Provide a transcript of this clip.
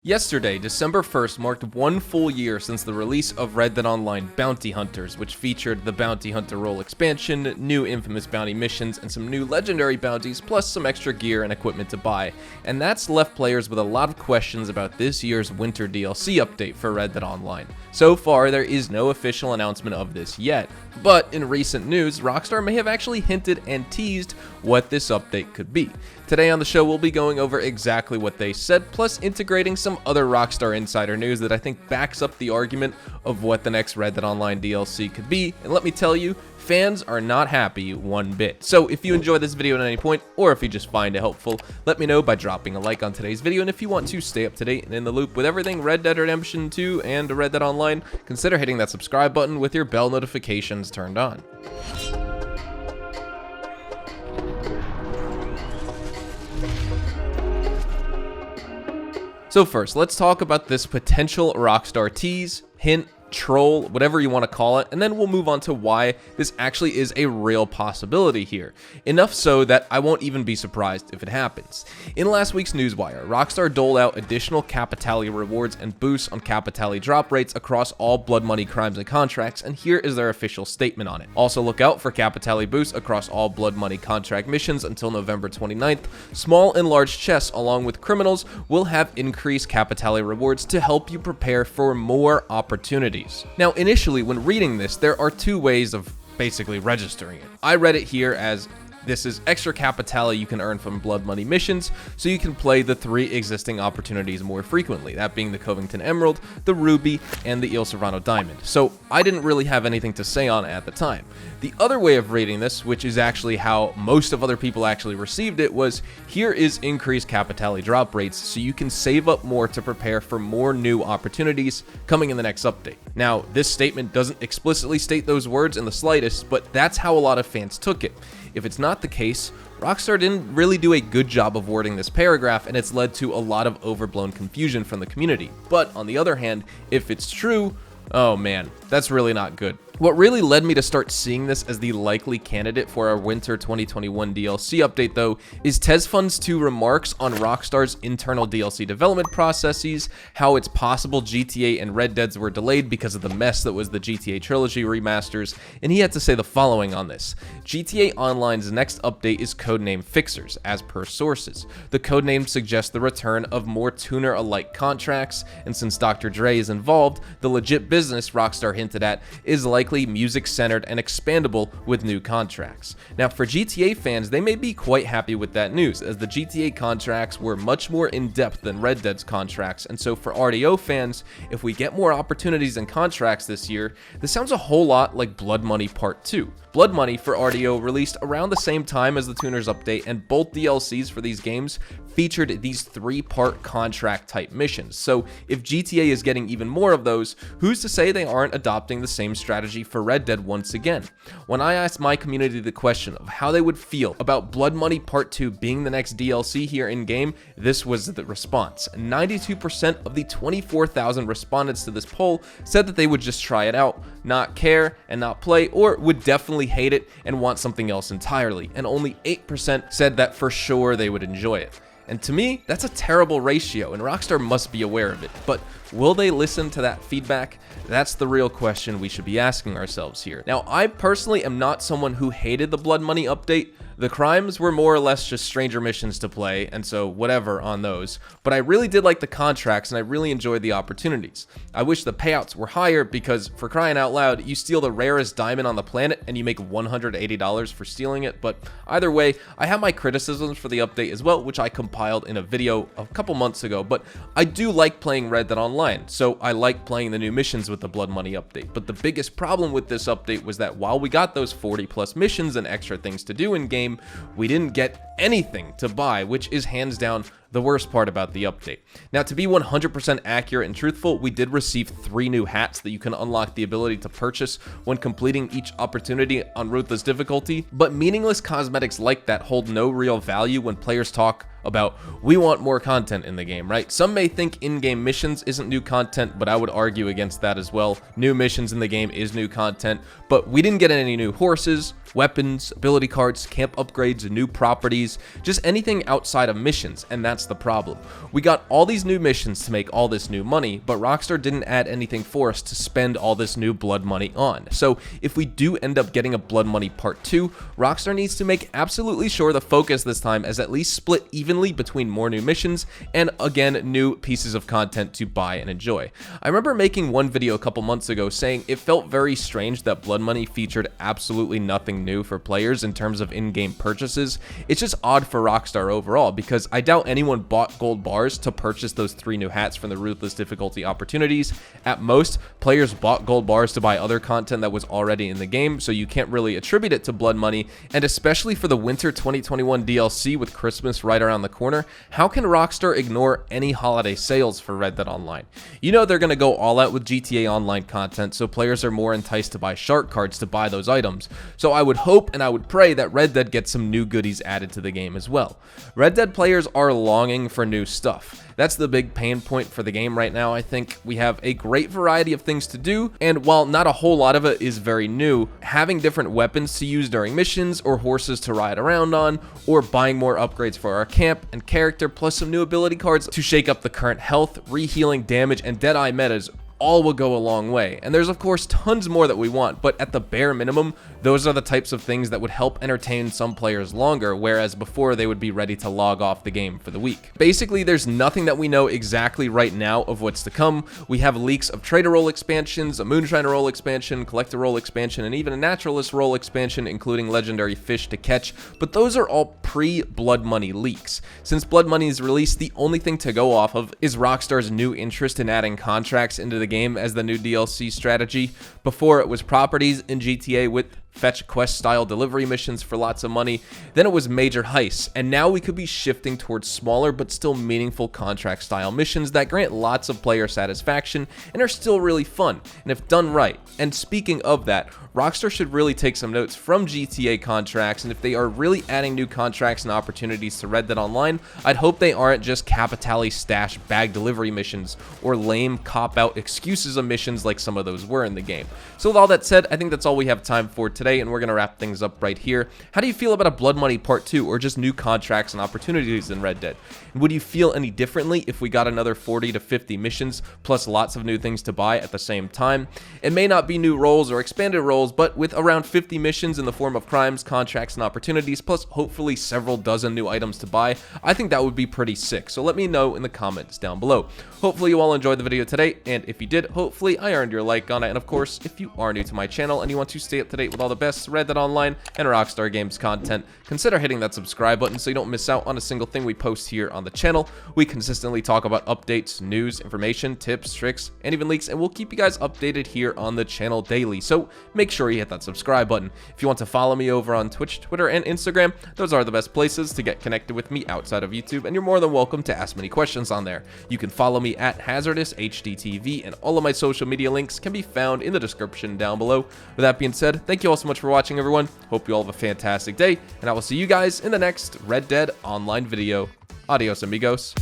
Yesterday, December 1st, marked 1 full year since the release of Red Dead Online Bounty Hunters, which featured the Bounty Hunter role expansion, new infamous bounty missions, and some new legendary bounties, plus some extra gear and equipment to buy. And that's left players with a lot of questions about this year's winter DLC update for Red Dead Online. So far, there is no official announcement of this yet, but in recent news, Rockstar may have actually hinted and teased what this update could be. Today on the show, we'll be going over exactly what they said, plus integrating some other Rockstar insider news that I think backs up the argument of what the next Red Dead Online DLC could be, and let me tell you, fans are not happy one bit. So if you enjoy this video at any point, or if you just find it helpful, let me know by dropping a like on today's video, and if you want to stay up to date and in the loop with everything Red Dead Redemption 2 and Red Dead Online, consider hitting that subscribe button with your bell notifications turned on. So first, let's talk about this potential Rockstar tease, hint, troll, whatever you want to call it, and then we'll move on to why this actually is a real possibility here. Enough so that I won't even be surprised if it happens. In last week's Newswire, Rockstar doled out additional Capitale rewards and boosts on Capitale drop rates across all blood money crimes and contracts, and here is their official statement on it. Also look out for Capitale boosts across all blood money contract missions until November 29th. Small and large chests along with criminals will have increased Capitale rewards to help you prepare for more opportunities. Now, initially, when reading this, there are two ways of basically registering it. I read it here as this is extra Capitale you can earn from blood money missions, so you can play the 3 existing opportunities more frequently, that being the Covington Emerald, the Ruby, and the Il Serrano Diamond. So I didn't really have anything to say on it at the time. The other way of reading this, which is actually how most of other people actually received it, was here is increased Capitale drop rates so you can save up more to prepare for more new opportunities coming in the next update. Now, this statement doesn't explicitly state those words in the slightest, but that's how a lot of fans took it. If it's not the case, Rockstar didn't really do a good job of wording this paragraph, and it's led to a lot of overblown confusion from the community. But on the other hand, if it's true, oh man, that's really not good. What really led me to start seeing this as the likely candidate for our winter 2021 DLC update, though, is TEASES' 2 remarks on Rockstar's internal DLC development processes, how it's possible GTA and Red Dead's were delayed because of the mess that was the GTA Trilogy remasters, and he had to say the following on this. GTA Online's next update is codenamed Fixers, as per sources. The codename suggests the return of more tuner-alike contracts, and since Dr. Dre is involved, the legit business Rockstar hinted at is likely music-centered and expandable with new contracts. Now, for GTA fans, they may be quite happy with that news, as the GTA contracts were much more in-depth than Red Dead's contracts, and so for RDO fans, if we get more opportunities and contracts this year, this sounds a whole lot like Blood Money Part 2. Blood Money for RDO released around the same time as the Tuners update, and both DLCs for these games featured these 3-part contract type missions. So if GTA is getting even more of those, who's to say they aren't adopting the same strategy for Red Dead once again? When I asked my community the question of how they would feel about Blood Money Part 2 being the next DLC here in game, this was the response. 92% of the 24,000 respondents to this poll said that they would just try it out, not care and not play, or would definitely hate it and want something else entirely, and only 8% said that for sure they would enjoy it. And to me, that's a terrible ratio, and Rockstar must be aware of it. But will they listen to that feedback? That's the real question we should be asking ourselves here. Now, I personally am not someone who hated the Blood Money update. The crimes were more or less just stranger missions to play, and so whatever on those. But I really did like the contracts, and I really enjoyed the opportunities. I wish the payouts were higher because, for crying out loud, you steal the rarest diamond on the planet and you make $180 for stealing it. But either way, I have my criticisms for the update as well, which I compiled in a video a couple months ago. But I do like playing Red Dead Online, so I like playing the new missions with the Blood Money update. But the biggest problem with this update was that while we got those 40+ missions and extra things to do in game, we didn't get anything to buy, which is hands down the worst part about the update. Now, to be 100% accurate and truthful, we did receive 3 new hats that you can unlock the ability to purchase when completing each opportunity on Ruthless difficulty, but meaningless cosmetics like that hold no real value when players talk about we want more content in the game, right? Some may think in-game missions isn't new content, but I would argue against that as well. New missions in the game is new content, but we didn't get any new horses, weapons, ability cards, camp upgrades, new properties, just anything outside of missions, and that's the problem. We got all these new missions to make all this new money, but Rockstar didn't add anything for us to spend all this new blood money on. So if we do end up getting a blood money part 2, Rockstar needs to make absolutely sure the focus this time is at least split evenly between more new missions and, again, new pieces of content to buy and enjoy. I remember making one video a couple months ago saying it felt very strange that blood money featured absolutely nothing new for players in terms of in-game purchases. It's just odd for Rockstar overall, because I doubt anyone bought gold bars to purchase those 3 new hats from the Ruthless difficulty opportunities. At most, players bought gold bars to buy other content that was already in the game, so you can't really attribute it to blood money. And especially for the winter 2021 DLC with Christmas right around the corner, how can Rockstar ignore any holiday sales for Red Dead Online? You know they're going to go all out with GTA Online content, so players are more enticed to buy shark cards to buy those items. So I would hope and I would pray that Red Dead gets some new goodies added to the game as well. Red Dead players are longing for new stuff. That's the big pain point for the game right now. I think we have a great variety of things to do, and while not a whole lot of it is very new, having different weapons to use during missions, or horses to ride around on, or buying more upgrades for our camp and character, plus some new ability cards to shake up the current health, rehealing, damage, and Deadeye metas all will go a long way. And there's of course tons more that we want, but at the bare minimum, those are the types of things that would help entertain some players longer, whereas before they would be ready to log off the game for the week. Basically, there's nothing that we know exactly right now of what's to come. We have leaks of trader role expansions, a moonshiner role expansion, collector role expansion, and even a naturalist role expansion, including legendary fish to catch, but those are all pre-Blood Money leaks. Since Blood Money is released, the only thing to go off of is Rockstar's new interest in adding contracts into the game as the new DLC strategy. Before, it was properties in GTA with fetch quest style delivery missions for lots of money, then it was major heists, and now we could be shifting towards smaller but still meaningful contract style missions that grant lots of player satisfaction and are still really fun, and if done right. And speaking of that, Rockstar should really take some notes from GTA contracts, and if they are really adding new contracts and opportunities to Red Dead Online, I'd hope they aren't just Capitale stash bag delivery missions or lame cop-out excuses of missions like some of those were in the game. So with all that said, I think that's all we have time for today, and we're going to wrap things up right here. How do you feel about a Blood Money Part 2 or just new contracts and opportunities in Red Dead? And would you feel any differently if we got another 40 to 50 missions plus lots of new things to buy at the same time? It may not be new roles or expanded roles, but with around 50 missions in the form of crimes, contracts, and opportunities, plus hopefully several dozen new items to buy, I think that would be pretty sick. So let me know in the comments down below. Hopefully you all enjoyed the video today, and if you did, hopefully I earned your like on it. And of course, if you are new to my channel and you want to stay up to date with all the best Red Dead Online and Rockstar Games content, consider hitting that subscribe button so you don't miss out on a single thing we post here on the channel. We consistently talk about updates, news, information, tips, tricks, and even leaks, and we'll keep you guys updated here on the channel daily, so make sure you hit that subscribe button. If you want to follow me over on Twitch, Twitter, and Instagram, those are the best places to get connected with me outside of YouTube, and you're more than welcome to ask many questions on there. You can follow me at HazardousHDTV, and all of my social media links can be found in the description down below. With that being said, thank you all so much for watching, everyone. Hope you all have a fantastic day, and I will see you guys in the next Red Dead Online video. Adios, amigos.